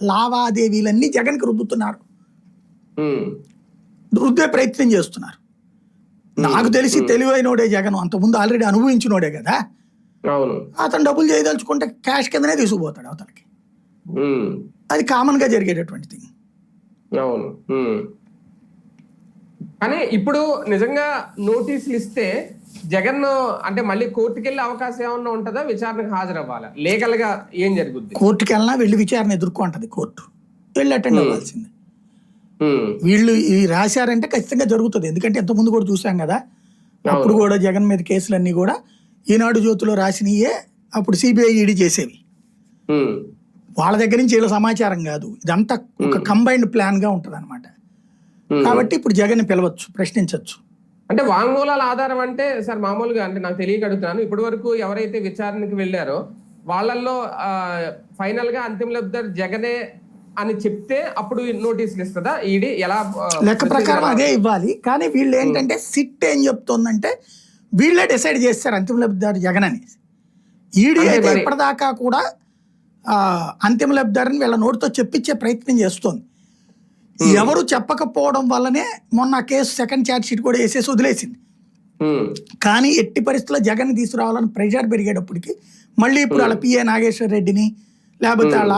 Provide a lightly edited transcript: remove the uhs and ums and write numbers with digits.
లావాదేవీలన్నీ జగన్కి రుద్దుతున్నారు, రుద్దే ప్రయత్నం చేస్తున్నారు. నాకు తెలిసి తెలివైనోడే జగన్, అంతకుముందు ఆల్రెడీ అనుభవించినోడే కదా. అతను డబ్బులు చేయదలుచుకుంటే క్యాష్ కిందనే తీసుకుపోతాడు అవతలకి. అది కామన్ గా జరిగేటటువంటి థింగ్. అవును. కానీ ఇప్పుడు నిజంగా నోటీసులు ఇస్తే జగన్ అంటే మళ్ళీ కోర్టుకి వెళ్ళే అవకాశం ఏమన్నా ఉంటుందా? విచారణకు హాజరవ్వాలా? లీగల్ గా ఏం జరుగుద్ది? కోర్టుకి వెళ్ళినా వెళ్ళి విచారణ ఎదుర్కొంటది కోర్టు, వెళ్ళి అటెండ్ అవ్వాల్సిందే. వీళ్ళు ఇది రాశారంటే ఖచ్చితంగా జరుగుతుంది. ఎందుకంటే ఇంతకుముందు కూడా చూసాం కదా, అప్పుడు కూడా జగన్ మీద కేసులన్నీ కూడా ఈనాడు జ్యోతిలో రాసినయే అప్పుడు సిబిఐ ఈడీ చేసేవి. వాళ్ళ దగ్గర నుంచి వీళ్ళ సమాచారం కాదు, ఇదంతా ఒక కంబైన్డ్ ప్లాన్ గా ఉంటది అనమాట. కాబట్టి ఇప్పుడు జగన్ పిలవచ్చు, ప్రశ్నించవచ్చు. అంటే వాంగ్మూలాల ఆధారం అంటే సార్ మామూలుగా అంటే నాకు తెలియక అడుగుతున్నాను, ఇప్పటి వరకు ఎవరైతే విచారణకు వెళ్ళారో వాళ్ళల్లో ఫైనల్ గా అంతిమ లబ్ధి జగనే అని చెప్తే అప్పుడు నోటీసులు ఇస్తుందా ఈడీ? ఎలా లెక్క ప్రకారం అదే ఇవ్వాలి. కానీ వీళ్ళు ఏంటంటే సిట్ ఏం చెప్తోందంటే వీళ్ళే డిసైడ్ చేస్తారు అంతిమ లబ్ధిదారు జగన్ అని. ఈడీ అయితే ఇప్పటిదాకా కూడా అంతిమ లబ్ధిదారుని వీళ్ళ నోటితో చెప్పించే ప్రయత్నం చేస్తోంది. ఎవరు చెప్పకపోవడం వల్లనే మొన్న కేసు సెకండ్ ఛార్జ్ షీట్ కూడా వేసేసి వదిలేసింది. కానీ ఎట్టి పరిస్థితుల్లో జగన్ తీసుకురావాలని ప్రెషర్ పెరిగేటప్పటికి మళ్ళీ ఇప్పుడు వాళ్ళ పిఏ నాగేశ్వర రెడ్డిని లేకపోతే వాళ్ళ